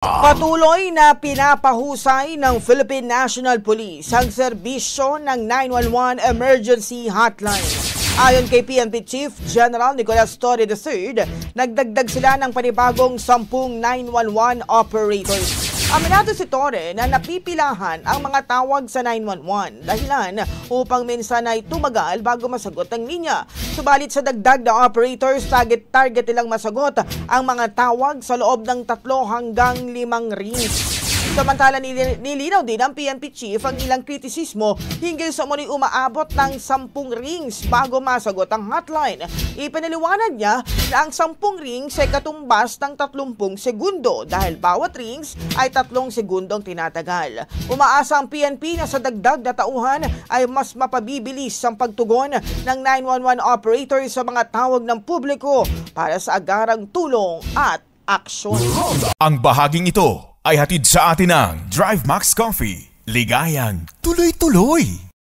Patuloy na pinapahusay ng Philippine National Police ang serbisyo ng 911 Emergency Hotline. Ayon kay PNP Chief General Nicolas Torre III, nagdagdag sila ng panibagong 10 911 operators. Aminado si Torre na napipilahan ang mga tawag sa 911 dahilan upang minsan ay tumagal bago masagot ang linya. Subalit sa dagdag na operators, target nilang masagot ang mga tawag sa loob ng 3 hanggang 5 rings. Samantala nilinaw din ng PNP Chief ang ilang kritisismo hinggil sa umano'y umaabot ng 10 rings bago masagot ang hotline. Ipinaliwanag niya na ang 10 rings ay katumbas ng 30 segundo dahil bawat rings ay 3 segundong tinatagal. Umaasa ang PNP na sa dagdag na tauhan ay mas mapabibilis ang pagtugon ng 911 operators sa mga tawag ng publiko para sa agarang tulong at aksyon. Ang bahaging ito ay hatid sa atin ng Drive Max Coffee. Ligayang tuloy-tuloy!